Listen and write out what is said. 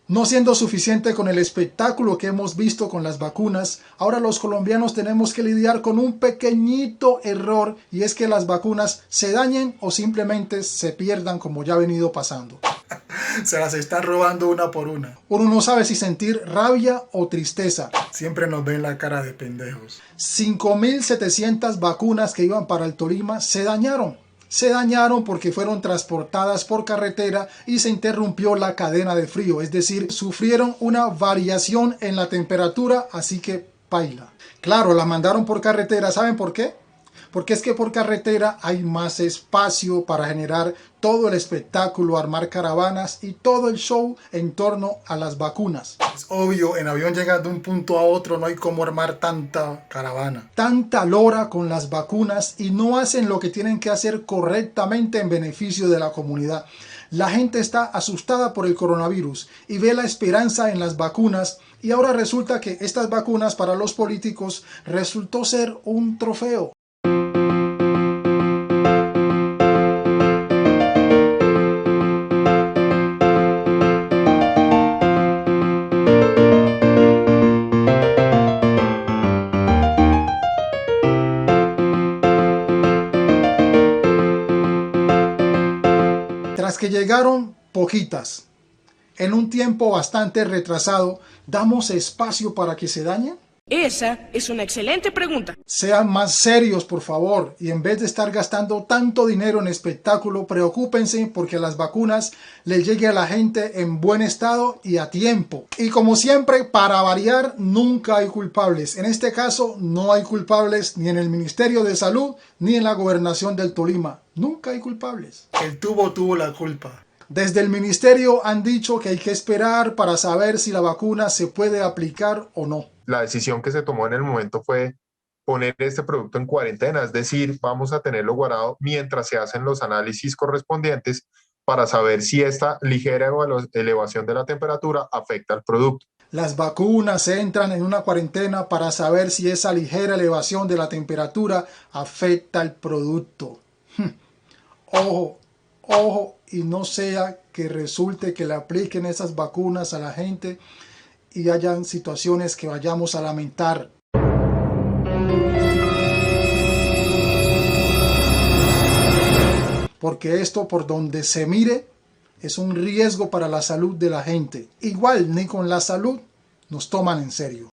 No siendo suficiente con el espectáculo que hemos visto con las vacunas, ahora los colombianos tenemos que lidiar con un pequeñito error, y es que las vacunas se dañen o simplemente se pierdan, como ya ha venido pasando. Se las están robando una por una. Uno no sabe si sentir rabia o tristeza. Siempre nos ven la cara de pendejos. 5.700 vacunas que iban para el Tolima se dañaron. Se dañaron porque fueron transportadas por carretera y se interrumpió la cadena de frío. Es decir, sufrieron una variación en la temperatura, así que paila. Claro, la mandaron por carretera. ¿Saben por qué? Porque es que por carretera hay más espacio para generar todo el espectáculo, armar caravanas y todo el show en torno a las vacunas. Es obvio, en avión llegando de un punto a otro no hay cómo armar tanta caravana. Tanta lora con las vacunas y no hacen lo que tienen que hacer correctamente en beneficio de la comunidad. La gente está asustada por el coronavirus y ve la esperanza en las vacunas, y ahora resulta que estas vacunas para los políticos resultó ser un trofeo. Tras que llegaron poquitas, en un tiempo bastante retrasado, ¿damos espacio para que se dañen? Esa es una excelente pregunta. Sean más serios, por favor, y en vez de estar gastando tanto dinero en espectáculo, preocúpense porque las vacunas les lleguen a la gente en buen estado y a tiempo. Y como siempre, para variar, nunca hay culpables. En este caso, no hay culpables ni en el Ministerio de Salud ni en la Gobernación del Tolima. Nunca hay culpables. El tubo tuvo la culpa. Desde el ministerio han dicho que hay que esperar para saber si la vacuna se puede aplicar o no. La decisión que se tomó en el momento fue poner este producto en cuarentena, es decir, vamos a tenerlo guardado mientras se hacen los análisis correspondientes para saber si esta ligera elevación de la temperatura afecta al producto. Las vacunas entran en una cuarentena para saber si esa ligera elevación de la temperatura afecta al producto. Ojo, ojo, y no sea que resulte que le apliquen esas vacunas a la gente y hayan situaciones que vayamos a lamentar. Porque esto, por donde se mire, es un riesgo para la salud de la gente. Igual, ni con la salud nos toman en serio.